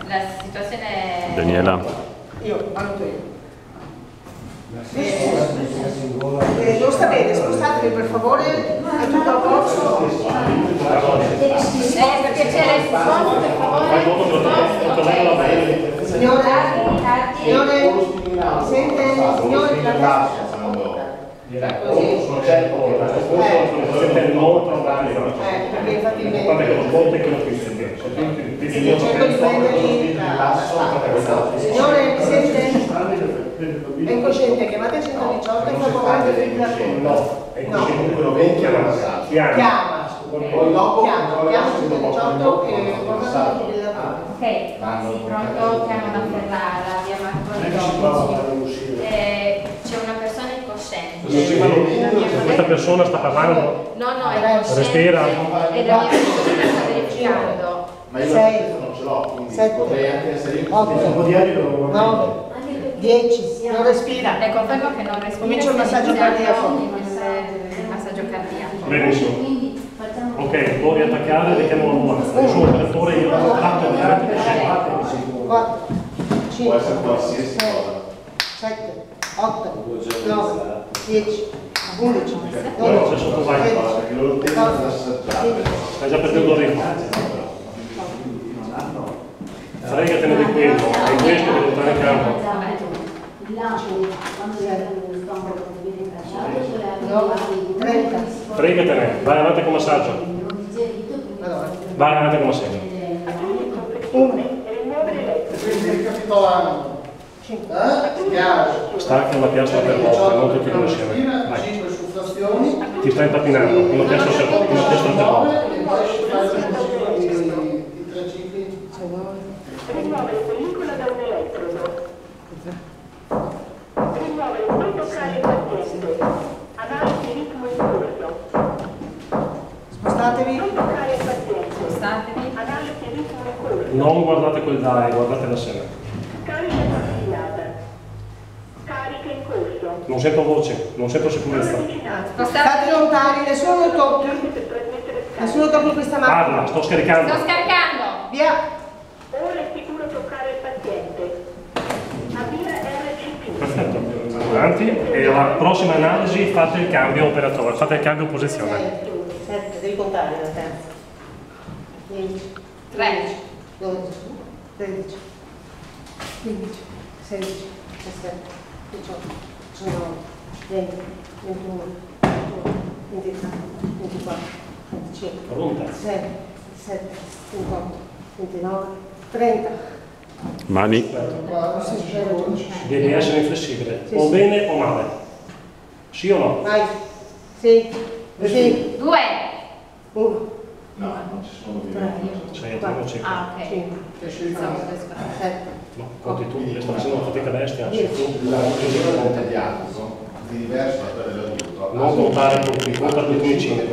la situazione... Daniela. Io, valuto io. Non sta bene, spostatevi per favore, è tutto a posto. Per piacere, sposti per favore. Signore, sente, signore, sono certo, siete molto organizzati. perché infatti Guardate che lo svolto è che lo qui cerco di prenderli. Signore, mi sente? È incosciente, chiamate 118 e fa comando di No, è incosciente quello che chiama. chiama 118 e comando di lavoro. Ok, sì, pronto, chiamo da Ferrara, via Marco. C'è una persona incosciente. Questa persona sta parlando? No, è incosciente. Respira? E la mia persona sta verificando. Ma io non ce l'ho, quindi potrei anche essere io. 8, 9, 10, non respira. Le confermo che non respira. Comincia il massaggio cardiaco. Il massaggio cardiaco. Benissimo. Ok, può riattaccare, richiamo l'ambulanza. Il suo operatore io ho tratto ovviamente per 4, Può 5, essere qualsiasi 6, cosa. 7, 8, 9, 10, 11, c'è 12, sotto vai. 13, Perché loro tendono ad assaggiare. Stai già perdendo il ritmo. Fregatene di quello, è questo che entrare in campo. 30. Fregatene, vai avanti con massaggio. Vai avanti con massaggio. 1, Ricapitolando. 5, Stacca la piastra per volta, non tutti come insieme. Vai. 5 sufflazioni. Ti stai impattinando, una piastra per volta, una piastra per volta. E poi fai i 3 cicli. Rimuovere pellicola da un elettrodo. Rimuovere poi toccare il paziente. Analisi ritmo in corso. spostatevi. Non toccare il paziente. Spostatevi. Analisi ritmo in corso. Non guardate quel dai, guardate la scena. Carica consigliata. Carica in corso. Non sento voce, non sento sicurezza. State lontani, nessuno tocchi. Nessuno tocchi questa macchina. Parla, sto scaricando. Sto scaricando. Via. Ora è sicuro toccare il paziente. Avvia RCP. Perfetto. Avanti e alla prossima analisi fate il cambio operatore, fate il cambio posizione. 7, devi contare la terza. 10, 13, 12, 13, 15, 16, 17, 18, 19, 20, 21, 22, 23, 24, 25, Pronta? 26, 27, 28, 29, 30. Mani. Devi essere inflessibile, o bene o male. Sì o no? Vai. Sì. Sì. 2. 1, No, non ci sono via. Sei a 5. Ah, ok. 5, Pensavo che 7, No, conti tu, le sto facendo una fatica bestia. La procedura del pediatrico di diverso da quella dell'adulto. Non contare tutti, conta tutti i 5.